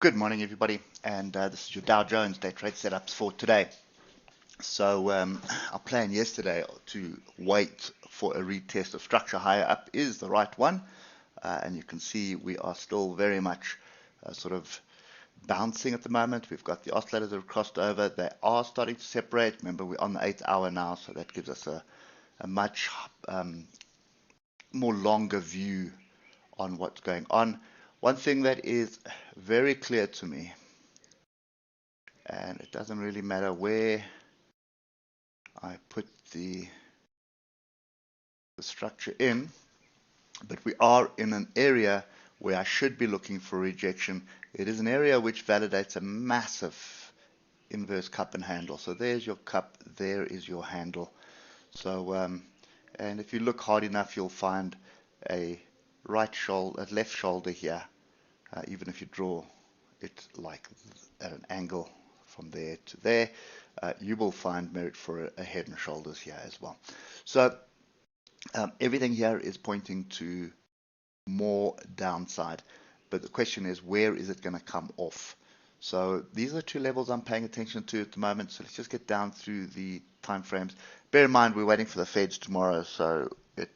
Good morning, everybody, and this is your Dow Jones day trade setups for today. So our plan yesterday to wait for a retest of structure higher up is the right one, and you can see we are still very much sort of bouncing at the moment. We've got the oscillators that have crossed over. They are starting to separate. Remember, we're on the 8 hour now, so that gives us a much more longer view on what's going on. One thing that is very clear to me, and it doesn't really matter where I put the structure in, but we are in an area where I should be looking for rejection. It is an area which validates a massive inverse cup and handle. So there's your cup, there is your handle. So and if you look hard enough, you'll find a left shoulder here. Even if you draw it like at an angle from there to there, you will find merit for a head and shoulders here as well. So everything here is pointing to more downside, but the question is, where is it going to come off? So these are two levels I'm paying attention to at the moment. So let's just get down through the time frames. Bear in mind, we're waiting for the Feds tomorrow, so it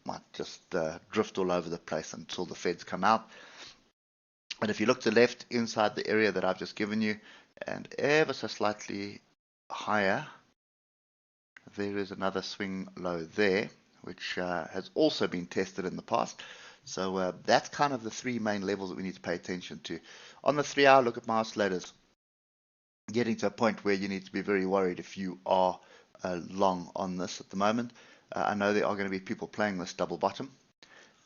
might just drift all over the place until the Feds come out. And if you look to the left inside the area that I've just given you, and ever so slightly higher, there is another swing low there, which has also been tested in the past. So that's kind of the three main levels that we need to pay attention to. On the 3 hour, look at my oscillators, getting to a point where you need to be very worried if you are long on this at the moment. I know there are going to be people playing this double bottom,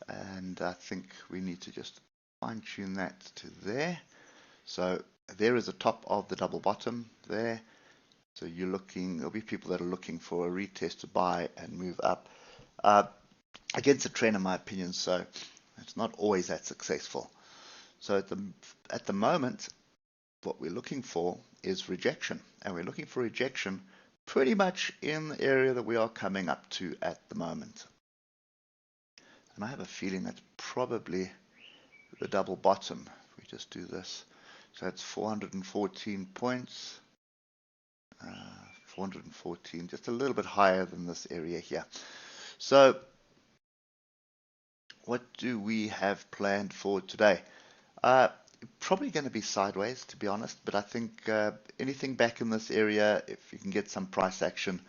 and I think we need to just fine tune that to there. So there is the top of the double bottom there. So you're looking, there'll be people that are looking for a retest to buy and move up against the trend, in my opinion. So it's not always that successful. So at the moment, what we're looking for is rejection, and we're looking for rejection pretty much in the area that we are coming up to at the moment. And I have a feeling that's probably the double bottom. If we just do this, so that's 414 points, 414, just a little bit higher than this area here. So what do we have planned for today? Probably going to be sideways, to be honest, but I think anything back in this area, if you can get some price action,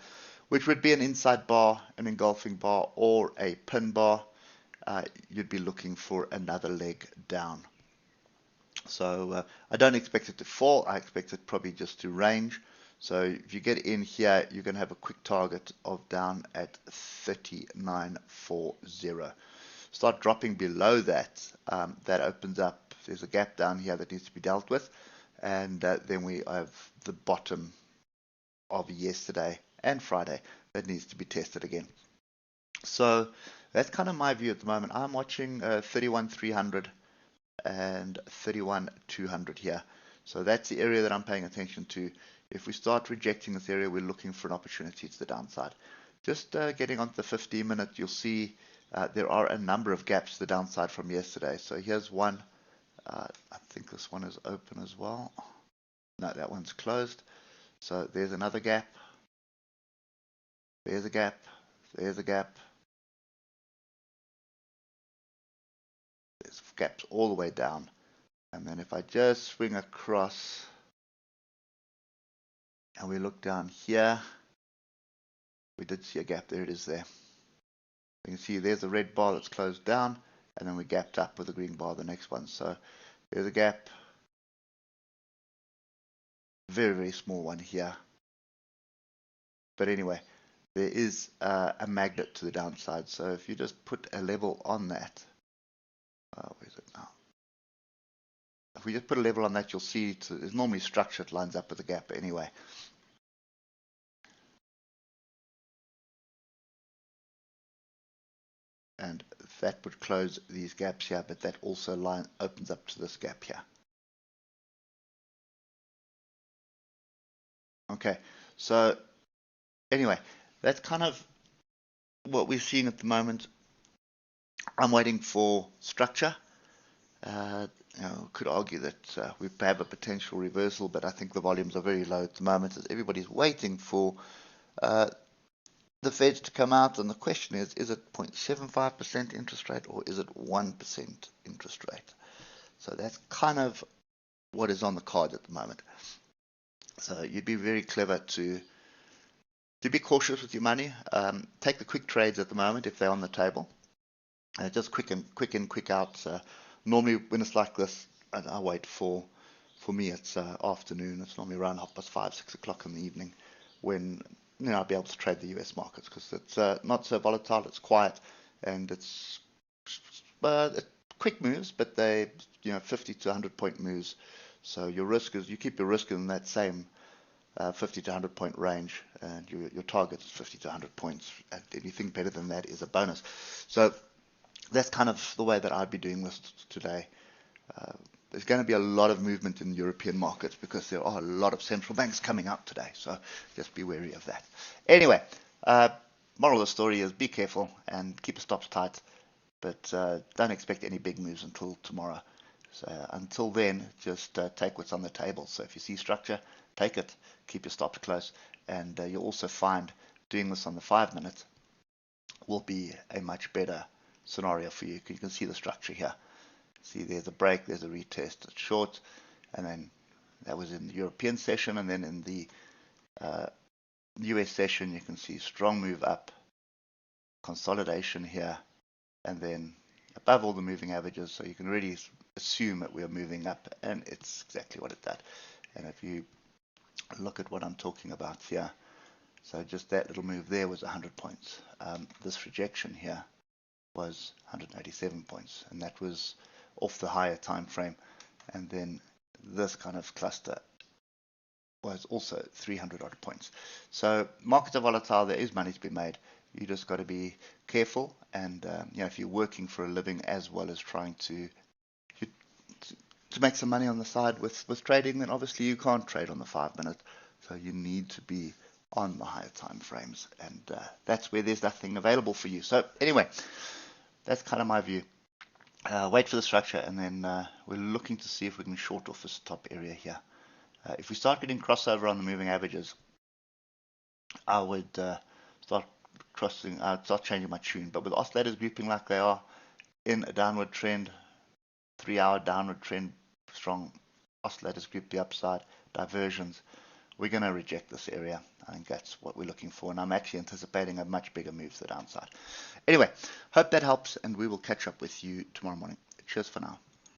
which would be an inside bar, an engulfing bar, or a pin bar, you'd be looking for another leg down. So I don't expect it to fall. I expect it probably just to range. So if you get in here, you're going to have a quick target of down at 39.40. Start dropping below that. That opens up. There's a gap down here that needs to be dealt with. And then we have the bottom of yesterday and Friday that needs to be tested again. So that's kind of my view at the moment. I'm watching 31.300 and 31.200 here. So that's the area that I'm paying attention to. If we start rejecting this area, we're looking for an opportunity to the downside. Just getting onto the 15-minute, you'll see there are a number of gaps to the downside from yesterday. So here's one. I think this one is open as well. No, that one's closed. So there's another gap. There's a gap. There's a gap. There's gaps all the way down. And then if I just swing across and we look down here, we did see a gap. There it is there. You can see there's a red bar that's closed down, and then we gapped up with a green bar the next one. So there's a gap. Very, very small one here. But anyway, there is a magnet to the downside. So if you just put a level on that, where is it now? If we just put a level on that, you'll see it's normally structured, lines up with the gap anyway. And that would close these gaps here, but that also opens up to this gap here. Okay, so anyway, that's kind of what we're seeing at the moment. I'm waiting for structure. could argue that we have a potential reversal, but I think the volumes are very low at the moment as everybody's waiting for uh, the Feds to come out. And the question is it 0.75% interest rate or is it 1% interest rate? So that's kind of what is on the card at the moment. So you'd be very clever to be cautious with your money. Take the quick trades at the moment if they're on the table. Just quick in, quick out. Normally when it's like this, I wait for me it's afternoon. It's normally around 5:30, 6 o'clock in the evening when I'll be able to trade the US markets because it's not so volatile, it's quiet, and it's quick moves, but they 50 to 100 point moves. So your risk is you keep your risk in that same 50 to 100 point range, and your target is 50 to 100 points. And anything better than that is a bonus. So that's kind of the way that I'd be doing this today. There's going to be a lot of movement in the European markets because there are a lot of central banks coming out today. So just be wary of that. Anyway, moral of the story is be careful and keep your stops tight, but don't expect any big moves until tomorrow. So until then, just take what's on the table. So if you see structure, take it, keep your stops close, and you'll also find doing this on the 5 minute will be a much better scenario for you. You can see the structure here. See, there's a break, there's a retest, it's short, and then that was in the European session, and then in the US session, you can see strong move up, consolidation here, and then above all the moving averages, so you can really assume that we are moving up, and it's exactly what it did. And if you look at what I'm talking about here, so just that little move there was 100 points. This rejection here was 187 points, and that was off the higher time frame. And then this kind of cluster was also 300 odd points. So markets are volatile, there is money to be made. You just got to be careful, and if you're working for a living as well as trying to make some money on the side with trading, then obviously you can't trade on the 5 minute, so you need to be on the higher time frames, and that's where there's nothing available for you. So anyway, that's kind of my view. Wait for the structure, and then we're looking to see if we can short off this top area here. If we start getting crossover on the moving averages, I would start changing my tune. But with oscillators grouping like they are in a downward trend, 3-hour downward trend, strong oscillators group the upside, diversions, we're going to reject this area. I think that's what we're looking for, and I'm actually anticipating a much bigger move to the downside. Anyway, hope that helps, and we will catch up with you tomorrow morning. Cheers for now.